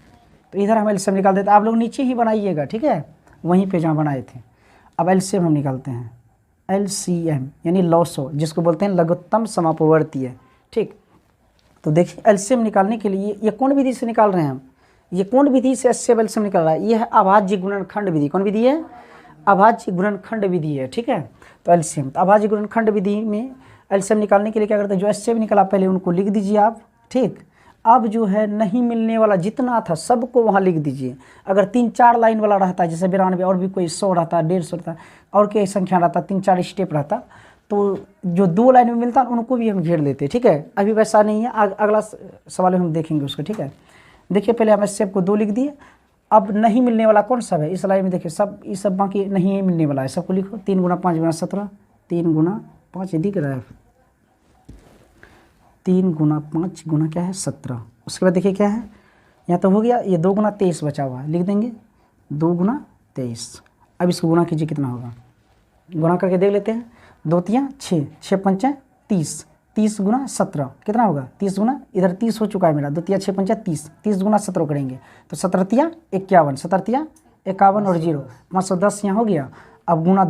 तो इधर हम एलसीएम निकाल देते हैं। आप लोग नीचे ही बनाइएगा, ठीक है, वहीं पे जहाँ बनाए थे। अब एलसीएम हम निकालते हैं, एलसीएम यानी लॉसो, जिसको बोलते हैं लघुत्तम समापवर्तीय, ठीक। तो देखिए एलसीएम निकालने के लिए ये कौन विधि से निकाल रहे हैं हम, ये कौन विधि से एचसीएफ एलसीएम निकाल रहा है, ये है अभाज्य गुणनखंड विधि। कौन विधि है, अभाज्य गुणनखंड विधि है, ठीक है। तो एलसीएम, तो अभाज्य गुणनखंड विधि में एलसीएम निकालने के लिए क्या करते हैं, जो एचसीएफ निकला पहले उनको लिख दीजिए आप, ठीक। अब जो है नहीं मिलने वाला जितना था सबको वहाँ लिख दीजिए। अगर 3-4 लाइन वाला रहता है, जैसे 92 और भी कोई 100 रहता, 150 रहता, और कोई संख्या रहता, 3-4 स्टेप रहता, तो जो 2 लाइन में मिलता उनको भी हम घेर लेते, ठीक है। अभी वैसा नहीं है, अगला सवाल में हम देखेंगे उसको, ठीक है। देखिए पहले हम एचसीएफ को 2 लिख दिए। अब नहीं मिलने वाला कौन सा है इस लाइन में, देखिए सब ये सब बाकी नहीं मिलने वाला है, सबको लिखो। 3 गुना 5 गुना 17, 3 गुना 5 दिख रहा है, 3 गुना 5 गुना क्या है 17। उसके बाद देखिए क्या है, यहाँ तो हो गया, ये 2 गुना 23 बचा हुआ है, लिख देंगे 2 गुना 23। अब इसको गुना कीजिए, कितना होगा, गुना करके देख लेते हैं। 2 तिया 6, 6 पंचा 30, 30 गुना 17 कितना होगा, 30 गुना, इधर 30 हो चुका है मेरा, 2 तिया 6 पंचा 30, 30 गुना 17 करेंगे तो 17 तिया 51, 17 तिया 51 और 0, 510 यहाँ हो गया। अब गुना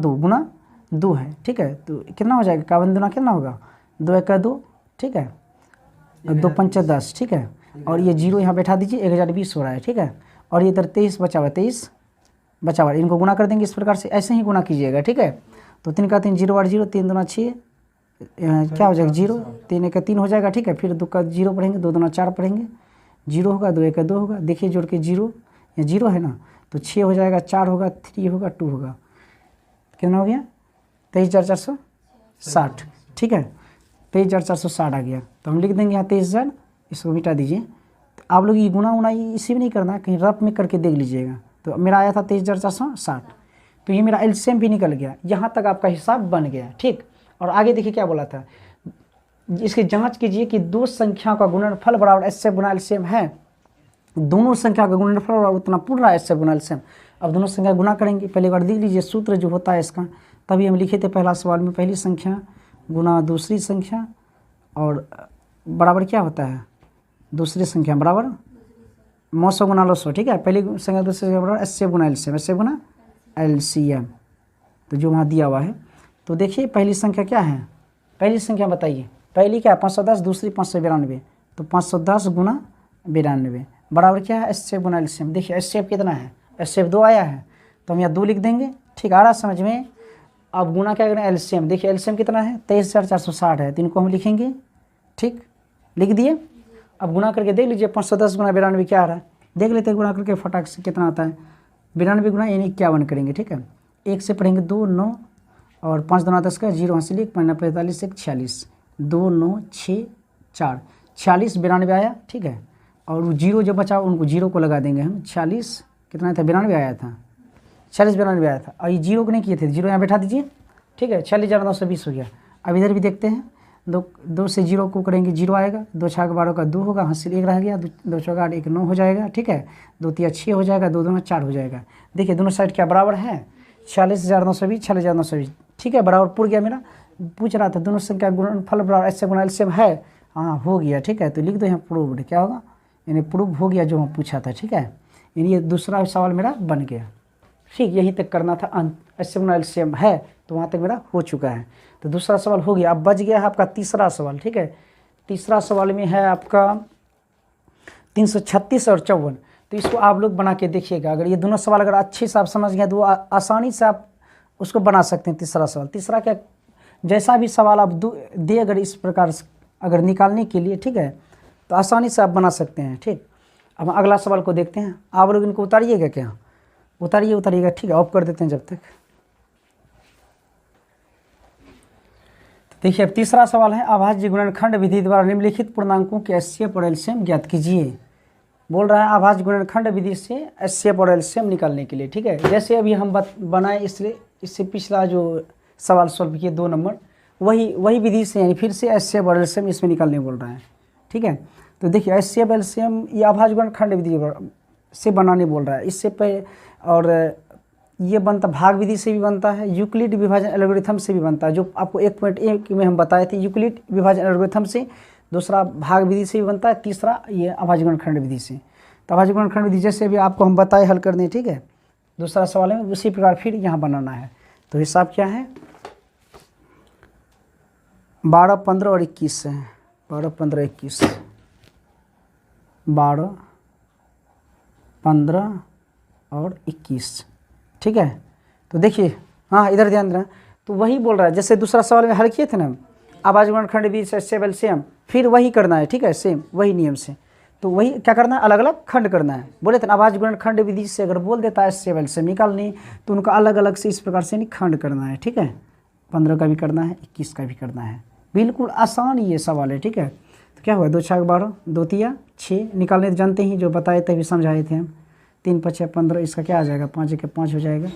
2 है, ठीक है, तो कितना हो जाएगा, 51 दुना कितना होगा, 2 1 2, ठीक है, 2 पंचा 10, ठीक है। और ये 0 यहाँ बैठा दीजिए, 1020 हो रहा है, ठीक है। और ये इधर 23 बचा हुआ, 23 बचा हुआ, इनको गुना कर देंगे इस प्रकार से, ऐसे ही गुना कीजिएगा, ठीक है। तो 3 का 3 0 और 0, 3 दूना 6, क्या हो जाएगा 0, 3 1 3 हो जाएगा, ठीक है। फिर 2 का 0 पढ़ेंगे, 2 दूना 4 पढ़ेंगे, 0 होगा, 2 1 2 होगा, देखिए जोड़ के 0, या 0 है ना, तो 6 हो जाएगा, 4 होगा, 3 होगा, 2 होगा, कितना हो गया 23,460, ठीक है, 23,460 आ गया। तो हम लिख देंगे यहाँ 23,000, इसको मिटा दीजिए। तो आप लोग ये गुना उना इसी में नहीं करना, कहीं रफ में करके देख लीजिएगा। तो मेरा आया था 23,460, तो ये मेरा एलसीएम भी निकल गया, यहाँ तक आपका हिसाब बन गया, ठीक। और आगे देखिए क्या बोला था, इसकी जांच कीजिए कि 2 संख्या का गुणनफल बराबर एचसीएफ गुना एलसीएम है, दोनों संख्या का गुणनफल बराबर उतना पूर्ण एचसीएफ गुना एलसीएम। अब दोनों संख्या गुना करेंगे। पहले बार देख लीजिए सूत्र जो होता है इसका, तभी हम लिखे थे पहला सवाल में, पहली संख्या गुना दूसरी संख्या और बराबर क्या होता है, दूसरी संख्या बराबर 900 गुना 900, ठीक है। पहली संख्या दूसरी संख्या बराबर एचसीएफ गुना एलसीएम, एचसीएफ गुना एलसीएम, तो जो वहाँ दिया हुआ है। तो देखिए पहली संख्या क्या है, पहली संख्या बताइए, पहली क्या है 510, दूसरी 592, तो 510 गुना 92 बराबर क्या है एचसीएफ गुना एलसीएम। देखिए एचसीएफ कितना है, एचसीएफ 2 आया है, तो हम यहाँ 2 लिख देंगे, ठीक, आ रहा समझ में। अब गुना क्या करें एलसीएम, देखिए एलसीएम कितना है 23,460 है, तो इनको हम लिखेंगे, ठीक, लिख दिए। अब गुना करके देख लीजिए 510 गुना 92 क्या आ रहा है, देख लेते हैं गुना करके फटाक से कितना आता है। 92 गुना यानी 51 करेंगे, ठीक है। 1 से पढ़ेंगे 2 9 और 5 2 10 का 0 हासिल 1 5 45 1 46 2 9 6 4 46 92 आया, ठीक है। और वो 0 जो बचा उनको 0 को लगा देंगे हम, 46 कितना था 92 आया था, 46 92 आया था, और ये 0 को नहीं किए थे, 0 यहाँ बैठा दीजिए, ठीक है। 46,920 हो गया। अब इधर भी देखते हैं, 2 से 0 को करेंगे 0 आएगा, 2 6 12 का 2 होगा, हासिल 1 रह गया, 2 4 8 1 9 हो जाएगा, ठीक है। 2 3 6 हो जाएगा, 2 2 4 हो जाएगा। देखिए दोनों साइड क्या बराबर है 46,920 46,920, ठीक है, बराबर पुर गया मेरा। पूछ रहा था दोनों संख्या गुणनफल बराबर एचसीएफ गुना एलसीएम है, हाँ हो गया, ठीक है। तो लिख दो यहाँ प्रूव्ड, क्या होगा यानी प्रूव हो गया जो हम पूछा था, ठीक है। यानी ये दूसरा सवाल मेरा बन गया, ठीक, यहीं तक करना था। एचसीएफ गुना एलसीएम है तो वहाँ तक मेरा हो चुका है, तो दूसरा सवाल हो गया। अब बच गया है आपका तीसरा सवाल, ठीक है। तीसरा सवाल में है आपका 336 और 54, तो इसको आप लोग बना के देखिएगा। अगर ये दोनों सवाल अगर अच्छे से आप समझ गए तो आसानी से आप उसको बना सकते हैं। तीसरा सवाल, तीसरा क्या, जैसा भी सवाल आप दे अगर इस प्रकार से अगर निकालने के लिए, ठीक है, तो आसानी से आप बना सकते हैं, ठीक। अब अगला सवाल को देखते हैं, आप लोग इनको उतारिएगा क्या, उतारिएगा, ठीक है, ऑफ कर देते हैं जब तक। देखिए अब तीसरा सवाल है, अभाज्य गुणनखंड विधि द्वारा निम्नलिखित पूर्णांकों के एचसीएफ और एलसीएम ज्ञात कीजिए। बोल रहा है अभाज्य गुणनखंड विधि से एचसीएफ और एलसीएम निकालने के लिए, ठीक है। जैसे अभी हम बनाए इससे पिछला जो सवाल सॉल्व किए 2 नंबर, वही विधि से, यानी फिर से एचसीएफ और एलसीएम इसमें निकालने बोल रहा है, ठीक है। तो देखिए एचसीएफ एलसीएम ये अभाज्य गुणनखंड विधि से बनाने बोल रहा है। इससे पे और ये बनता भाग विधि से भी बनता है, यूक्लिड विभाजन एल्गोरिथम से भी बनता है, जो आपको 1.1 में हम बताए थे, यूक्लिड विभाजन एल्गोरिथम से। दूसरा भाग विधि से भी बनता है, तीसरा ये अभाज्य गुणनखंड विधि से। तो अभाज्य गुणनखंड विधि जैसे भी आपको हम बताए हल करने, ठीक है। दूसरा सवाल है उसी प्रकार फिर यहाँ बनाना है। तो हिसाब क्या है 12 15 और 21 है, 12 15 21 12 15 और 21, ठीक है। तो देखिए हाँ इधर ध्यान देना, तो वही बोल रहा है जैसे दूसरा सवाल में हल किए थे ना, अभाज्य गुणनखंड विधि से एचसीएफ एलसीएम, फिर वही करना है, ठीक है, सेम वही नियम से। तो वही क्या करना है, अलग अलग खंड करना है। बोले थे ना अभाज्य गुणनखंड विधि से अगर बोल देता है एचसीएफ एलसीएम निकालनी, तो उनका अलग अलग से इस प्रकार से खंड करना है, ठीक है। 15 का भी करना है, 21 का भी करना है, बिल्कुल आसान ये सवाल है, ठीक है। तो क्या हुआ 2 6 12 2 3 6 निकालने तो जानते ही, जो बताए थे अभी समझाए थे हम। 3 5 6 15, इसका क्या आ जाएगा 5 1 5 हो जाएगा।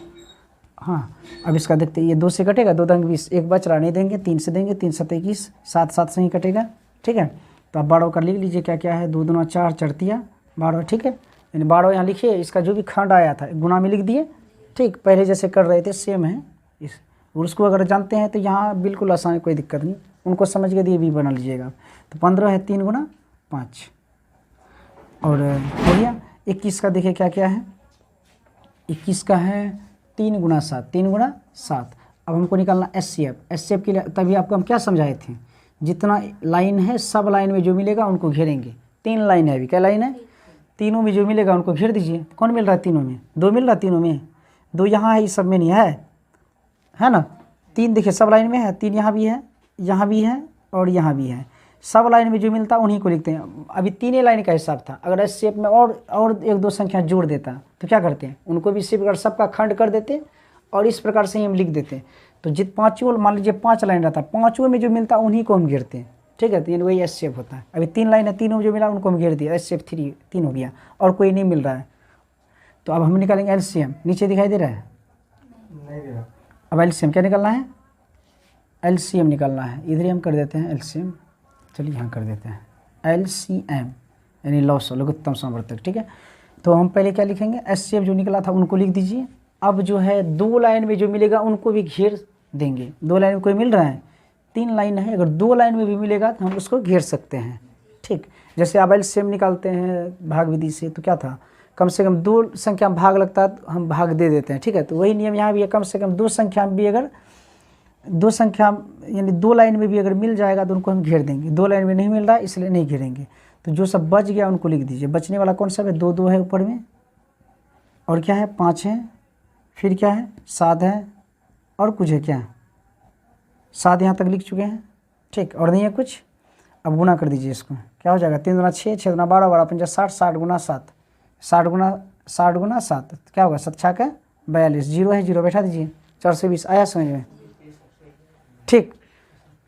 हाँ अब इसका देखते हैं, ये 2 से कटेगा, 2 दंग 20, एक बच रहा नहीं देंगे, 3 से देंगे, 3 7 21, 7 7 से ही कटेगा, ठीक है। तो आप 12 कर लिख लीजिए क्या क्या है, 2 2 4 4 12, ठीक है। यानी 12 यहाँ लिखिए, इसका जो भी खंड आया था गुना में लिख दिए, ठीक, पहले जैसे कर रहे थे सेम है इस। उसको अगर जानते हैं तो यहाँ बिल्कुल आसान, कोई दिक्कत नहीं, उनको समझ के दिए भी बना लीजिएगा। तो 15 है 3 गुना 5 और हो गया। 21 का देखिए क्या क्या है, 21 का है 3 गुना 7, 3 गुना 7। अब हमको निकालना एचसीएफ, एचसीएफ के लिए तभी आपको हम क्या समझाए थे, जितना लाइन है सब लाइन में जो मिलेगा उनको घेरेंगे। 3 लाइन है, अभी क्या लाइन है, तीनों में जो मिलेगा उनको घेर दीजिए। कौन मिल रहा है तीनों में, 2 मिल रहा है तीनों में, 2 यहाँ है, इस सब में नहीं है ना। 3 देखिए सब लाइन में है, 3 यहाँ भी है, यहाँ भी है और यहाँ भी है। सब लाइन में जो मिलता है उन्हीं को लिखते हैं। अभी 3 लाइन का हिसाब था, अगर एचसीएफ में और 1 2 संख्या जोड़ देता तो क्या करते हैं, उनको भी इसी प्रकार सबका खंड कर देते और इस प्रकार से ही हम लिख देते। तो जित पाँचों मान लीजिए 5 लाइन रहता है, 5 में जो मिलता है उन्हीं को हम घेरते हैं, ठीक है। तो ये वही एचसीएफ होता है। अभी 3 लाइन है, तीनों जो मिला उनको हम घेर दिया, एचसीएफ 3 हो गया और कोई नहीं मिल रहा है। तो अब हम निकालेंगे एलसीएम, नीचे दिखाई दे रहा है नहीं दे रहा। अब एलसीएम क्या निकालना है, एलसीएम निकालना है, इधर ही हम कर देते हैं एलसीएम, चलिए यहाँ कर देते हैं एलसीएम यानी लघुत्तम समवर्तक, ठीक है। तो हम पहले क्या लिखेंगे, HCF जो निकला था उनको लिख दीजिए। अब जो है 2 लाइन में जो मिलेगा उनको भी घेर देंगे। 2 लाइन में कोई मिल रहा है, 3 लाइन है, अगर 2 लाइन में भी मिलेगा तो हम उसको घेर सकते हैं। ठीक, जैसे अब LCM निकालते हैं भाग विधि से, तो क्या था, कम से कम 2 संख्या में भाग लगता है तो हम भाग दे देते हैं। ठीक है, तो वही नियम यहाँ भी है, कम से कम 2 संख्या में भी अगर 2 संख्या यानी 2 लाइन में भी अगर मिल जाएगा तो उनको हम घेर देंगे। 2 लाइन में नहीं मिल रहा है इसलिए नहीं घेरेंगे। तो जो सब बच गया उनको लिख दीजिए। बचने वाला कौन सा है, 2 2 है ऊपर में, और क्या है 5 है, फिर क्या है 7 है, और कुछ है क्या, 7 यहाँ तक लिख चुके हैं। ठीक, और नहीं है कुछ। अब गुना कर दीजिए इसको, क्या हो जाएगा, 3 दूना 6, 6 दूना 12, 12 पंजा 60, 60 गुना 7, 60 गुना 7, क्या होगा 7 छा का 42, 0 है 0 बैठा दीजिए, 420। आया समझ में। ठीक,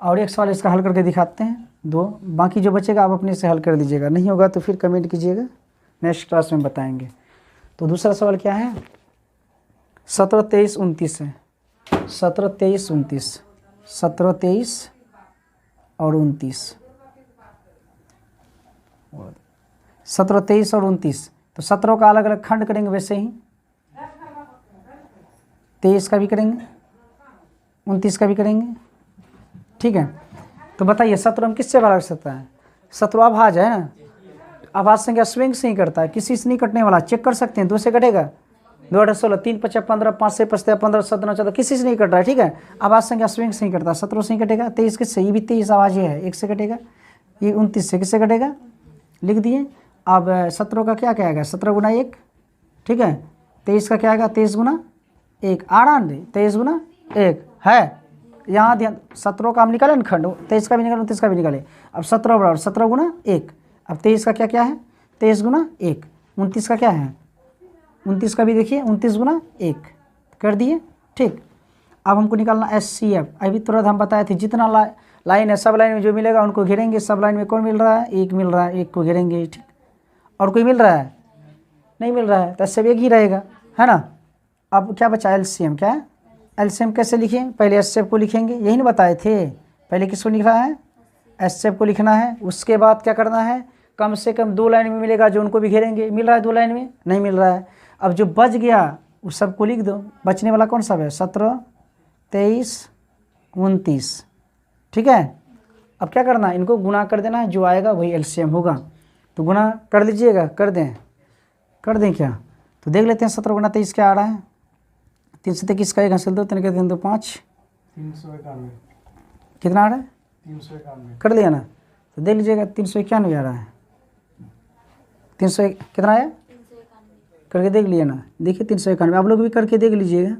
और एक सवाल इसका हल करके दिखाते हैं 2, बाकी जो बचेगा आप अपने से हल कर दीजिएगा, नहीं होगा तो फिर कमेंट कीजिएगा, नेक्स्ट क्लास में बताएंगे। तो दूसरा सवाल क्या है, 17 23 29 है, 17 23 29, 17 23 और 29, 17 23 और 29। तो 17 का अलग अलग खंड करेंगे, वैसे ही 23 का भी करेंगे, 29 का भी करेंगे। ठीक है, तो बताइए 17 में किससे भाग सकता है, 17 अभाज है ना, अभाज संख्या स्विंग से ही करता है, किसी से नहीं कटने वाला। चेक कर सकते हैं, 2 से कटेगा, 2 8 16, 3 5 15, 5 से 5 15 17 14, किसी से नहीं कट रहा है। ठीक है, अभाज संख्या स्विंग से ही करता है, 17 से ही कटेगा। 23 किससे, ये भी 23 आवाज है, 1 से कटेगा। ये 29 से किससे कटेगा, लिख दिए। अब 17 का क्या आएगा, 17 गुना 1। ठीक है, 23 का क्या आएगा, 23 गुना 1, 23 गुना 1 है। यहाँ ध्यान, 17 का हम निकाले ना खंड, 23 का भी निकाले, 29 का भी निकाले। अब 17 बराबर 17 गुना 1। अब 23 का क्या क्या है, 23 गुना 1। 29 का क्या है, 29 का भी देखिए 29 गुना 1 कर दिए। ठीक, अब हमको निकालना HCF। अभी तुरंत हम बताए थे, जितना लाइन है सब लाइन में जो मिलेगा उनको घेरेंगे। सब लाइन में कौन मिल रहा है, 1 मिल रहा है, 1 को घेरेंगे। ठीक, और कोई मिल रहा है, नहीं मिल रहा है, तो सब 1 ही रहेगा, है ना। अब क्या बचा, LCM। क्या है LCM, कैसे लिखें, पहले HCF को लिखेंगे, यही नहीं बताए थे। पहले किसको लिख रहा है, HCF को लिखना है। उसके बाद क्या करना है, कम से कम 2 लाइन में मिलेगा जो उनको भी घेरेंगे। मिल रहा है 2 लाइन में, नहीं मिल रहा है। अब जो बच गया उस सबको लिख दो। बचने वाला कौन सा है, 17 23 29। ठीक है, अब क्या करना है, इनको गुना कर देना है, जो आएगा वही LCM होगा। तो गुना कर लीजिएगा, कर दें क्या, तो देख लेते हैं 17 गुना 23 क्या आ रहा है। 323 का 1 घंसल 2, 3 के 3 2 5, 391। कितना आ रहा है, 391 कर लिया ना, तो देख लीजिएगा 391 आ रहा है। 300 कितना आया, करके देख लिया ना, देखिए 391। आप लोग भी करके देख लीजिएगा,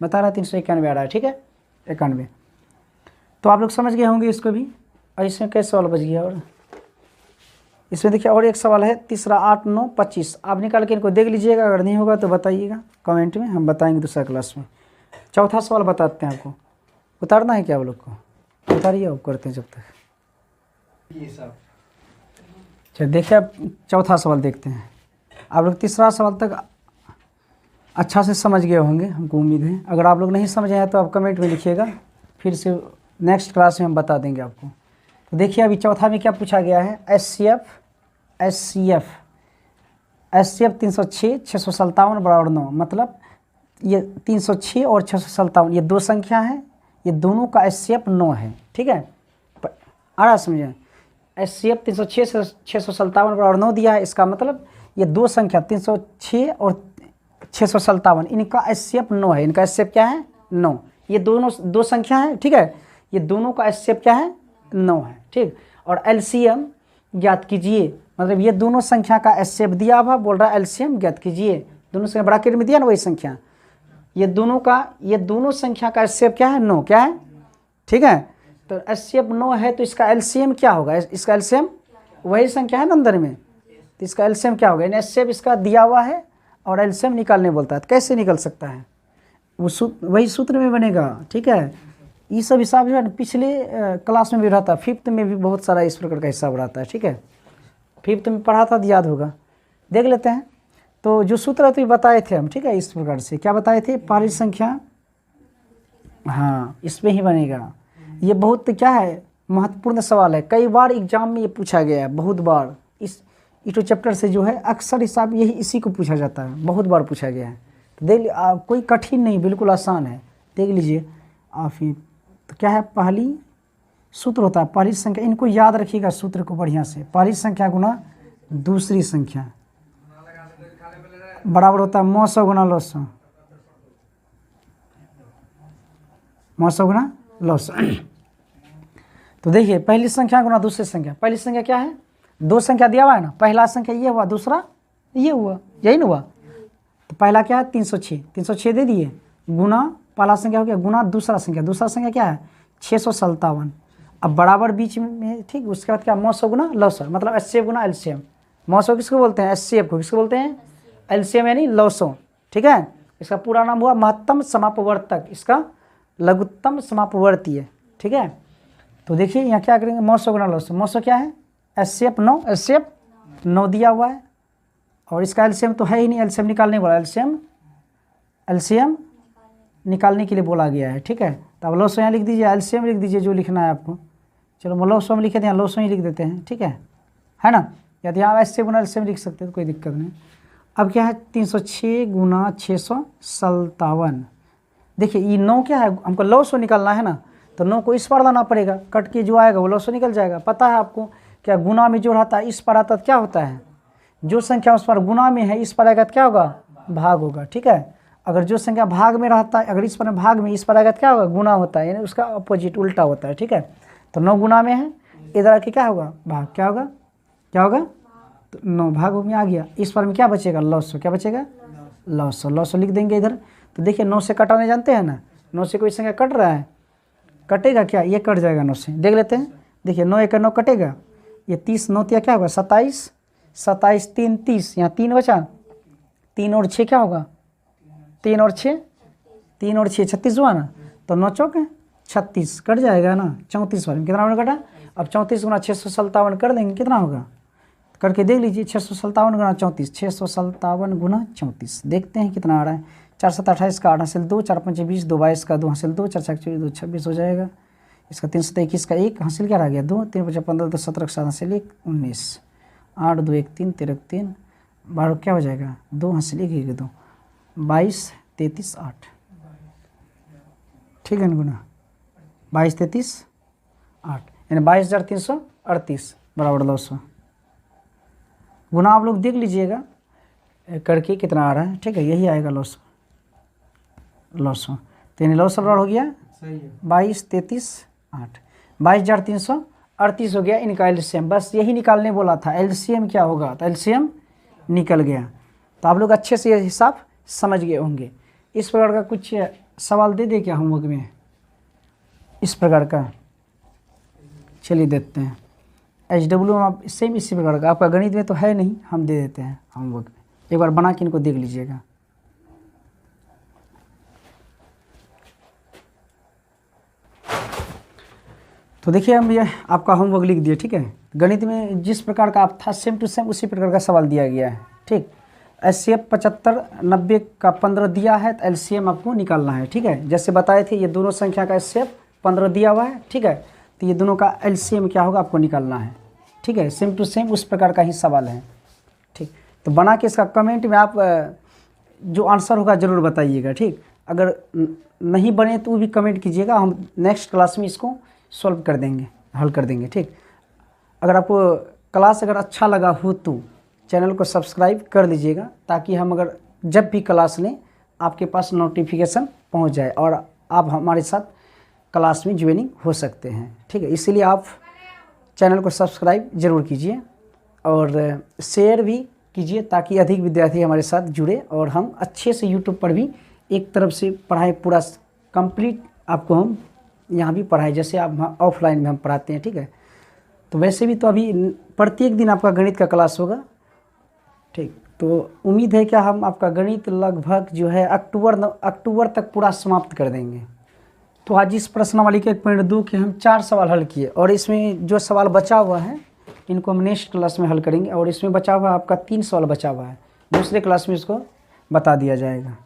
बता रहा है 391 आ रहा है। ठीक है, 91। तो आप लोग समझ गए होंगे इसको भी। और इसमें कैसे सवाल बच गया, और इसमें देखिए और एक सवाल है, तीसरा 8 9 25। आप निकाल के इनको देख लीजिएगा, अगर नहीं होगा तो बताइएगा कमेंट में, हम बताएंगे दूसरा क्लास में। चौथा सवाल बताते हैं आपको, उतारना है क्या आप लोग को, उतारिए, आप करते हैं जब तक ये सब। चलिए देखिए, अब चौथा सवाल देखते हैं। आप लोग तीसरा सवाल तक अच्छा से समझ गए होंगे, हमको उम्मीद है। अगर आप लोग नहीं समझे हैं तो आप कमेंट में लिखिएगा, फिर से नेक्स्ट क्लास में हम बता देंगे आपको। तो देखिए अभी चौथा में क्या पूछा गया है, HCF 306 657 बराबर 9। मतलब ये 306 और 657 ये 2 संख्या हैं, ये दोनों का HCF 9 है। ठीक है, आ रहा समझे, HCF 306 से 657 बराबर 9 दिया है। इसका मतलब ये 2 संख्या 306 और 657 इनका HCF 9 है। इनका HCF क्या है, 9। ये दोनों 2 संख्या है। ठीक है, ये दोनों का HCF क्या है, 9 है। ठीक, और LCM ज्ञात कीजिए। मतलब ये दोनों संख्या का HCF दिया हुआ, बोल रहा है LCM ज्ञात कीजिए। दोनों संख्या ब्रैकेट में दिया ना वही संख्या, ये दोनों संख्या का HCF क्या है, 9। क्या है, ठीक है, तो HCF 9 है, तो इसका LCM क्या होगा, इसका LCM वही संख्या है ना अंदर में, तो इसका LCM क्या होगा। HCF इसका दिया हुआ है और LCM निकालने बोलता है, तो कैसे निकल सकता है, वो वही सूत्र में बनेगा। ठीक है, ये सब हिसाब जो है पिछले क्लास में भी रहता है, 5th में भी बहुत सारा इस प्रकार का हिसाब रहता है। ठीक है, 5th में पढ़ा था तो याद होगा, देख लेते हैं। तो जो सूत्र तो बताए थे हम, ठीक है, इस प्रकार से क्या बताए थे, पारी संख्या, हाँ इसमें ही बनेगा। ये बहुत क्या है, महत्वपूर्ण सवाल है, कई बार एग्जाम में ये पूछा गया है, बहुत बार। ईटो चैप्टर से जो है अक्सर हिसाब यही इसी को पूछा जाता है, बहुत बार पूछा गया है। तो देख कोई कठिन नहीं, बिल्कुल आसान है, देख लीजिए आप ही। तो क्या है, पहली सूत्र होता है पहली संख्या, इनको याद रखिएगा सूत्र को बढ़िया से। पहली संख्या गुना दूसरी संख्या बराबर होता है 900 गुना 900, 900 गुना 900। तो देखिए पहली संख्या गुना दूसरी संख्या, पहली संख्या क्या है, दो संख्या दिया हुआ है ना, पहला संख्या ये हुआ, दूसरा ये हुआ, यही ना हुआ। तो पहला क्या है 306, 306 दे दिए, गुना पहला संख्या हो गया, गुना दूसरा संख्या, दूसरा संख्या क्या है 657। अब बराबर बीच में, ठीक। उसके बाद क्या 900 गुना 900, मतलब एचसीएफ गुना एलसीएम। 900 किसको बोलते हैं, एचसीएफ को किसको बोलते हैं, एलसीएम यानी 900, ठीक है। इसका पूरा नाम हुआ महत्तम समापवर्तक, इसका लघुत्तम समापवर्तीय, ठीक है। तो देखिए यहाँ क्या करेंगे, 900 गुना 900, 900 क्या है एचसीएफ 9, एचसीएफ 9 दिया हुआ है, और इसका एलसीएम तो है ही नहीं, एलसीएम निकालने बोला, एलसीएम निकालने के लिए बोला गया है, ठीक है। तो अब 900 यहाँ लिख दीजिए, एलसीएम लिख दीजिए जो लिखना है आपको। चलो 900 में लिखे थे, यहाँ 900 ही लिख देते हैं, ठीक है ना। या तो यहाँ एचसीएफ गुना एलसीएम लिख सकते हैं, तो कोई दिक्कत नहीं। अब क्या है 306 गुना 657। देखिए ये 9 क्या है, हमको 900 निकालना है ना, तो 9 को इस पर लाना पड़ेगा, कट के जो आएगा वो 900 निकल जाएगा। पता है आपको क्या गुना में जो रहता है इस पर आता क्या होता है, जो संख्या उस पर गुना में है इस पर आएगा तो क्या होगा, भाग होगा, ठीक है। अगर जो संख्या भाग में रहता है, अगर इस पर भाग में इस पर आएगा तो क्या होगा, गुना होता है, यानी उसका अपोजिट उल्टा होता है, ठीक है। तो 9 गुना में है, इधर आके क्या होगा, भाग, क्या होगा, क्या होगा, तो 9 भाग में आ गया, इस पर में क्या बचेगा 900, क्या बचेगा 900, 900 लिख देंगे इधर। तो देखिए 9 से कटाने जानते हैं ना, 9 से कोई संख्या कट रहा है, कटेगा क्या, ये कट जाएगा 9 से, देख लेते हैं। देखिए 9 एक 9 कटेगा, ये 30 9 क्या होगा 27, 27 3 30, यहाँ 3 बचा, 3 और 6 क्या होगा, 3 और 6 36 हुआ ना, तो 9 चौक 36 कट जाएगा ना, 34 वाले में कितना कटा। अब 34 गुना 657 कर देंगे, कितना होगा, करके देख लीजिए, 657 गुना 34, 657 गुना 34, देखते हैं कितना आ रहा है। 4 7 28 का 8 हासिल 2, 4 5 20, 2 22 का 2 हासिल 2, 4 4 24 2 26 हो जाएगा। इसका 3 7 21 का 1 हासिल क्या रह गया 2, 3 5 15 2 17 7 हासिल 1 19, 8 2 1 3 13 3 12 क्या हो जाएगा 2 हासिल 1 1 2 22 33 8, ठीक है ना, गुना 22 33 8, यानी 22,338 बराबर 900। गुना आप लोग देख लीजिएगा करके कितना आ रहा है, ठीक है, यही आएगा 900, तो यानी 900 बराबर हो गया 22 33 8, 22,338 हो गया इनका एलसीएम। बस यही निकालने बोला था, एलसीएम क्या होगा, तो एलसीएम निकल गया। तो आप लोग अच्छे से ये हिसाब समझ गए होंगे। इस प्रकार का कुछ सवाल दे दे क्या होमवर्क में, इस प्रकार का, चलिए देखते हैं। HW में आप सेम इसी प्रकार का, आपका गणित में तो है नहीं, हम दे देते हैं होमवर्क में, एक बार बना के इनको देख लीजिएगा। तो देखिए हम ये आपका होमवर्क लिख दिए, ठीक है। गणित में जिस प्रकार का आप था सेम टू सेम उसी प्रकार का सवाल दिया गया है, ठीक। एचसीएफ 75 90 का 15 दिया है, तो एलसीएम आपको निकालना है, ठीक है। जैसे बताए थे ये दोनों संख्या का एचसीएफ 15 दिया हुआ है, ठीक है, तो ये दोनों का एलसीएम क्या होगा आपको निकालना है, ठीक है। सेम टू सेम उस प्रकार का ही सवाल है, ठीक। तो बना के इसका कमेंट में आप जो आंसर होगा ज़रूर बताइएगा, ठीक। अगर नहीं बने तो भी कमेंट कीजिएगा, हम नेक्स्ट क्लास में इसको सॉल्व कर देंगे, हल कर देंगे, ठीक। अगर आपको क्लास अगर अच्छा लगा हो तो चैनल को सब्सक्राइब कर लीजिएगा, ताकि हम अगर जब भी क्लास लें आपके पास नोटिफिकेशन पहुंच जाए और आप हमारे साथ क्लास में ज्वाइनिंग हो सकते हैं, ठीक है। इसीलिए आप चैनल को सब्सक्राइब ज़रूर कीजिए और शेयर भी कीजिए, ताकि अधिक विद्यार्थी हमारे साथ जुड़े और हम अच्छे से यूट्यूब पर भी एक तरफ से पढ़ाई पूरा कंप्लीट आपको हम यहाँ भी पढ़ाए, जैसे आप ऑफलाइन में हम पढ़ाते हैं, ठीक है। तो वैसे भी तो अभी प्रत्येक दिन आपका गणित का क्लास होगा, ठीक। तो उम्मीद है कि हम आपका गणित लगभग जो है अक्टूबर तक पूरा समाप्त कर देंगे। तो आज इस प्रश्नावली के 1.2 के हम 4 सवाल हल किए, और इसमें जो सवाल बचा हुआ है इनको हम नेक्स्ट क्लास में हल करेंगे, और इसमें बचा हुआ आपका 3 सवाल बचा हुआ है, दूसरे क्लास में इसको बता दिया जाएगा।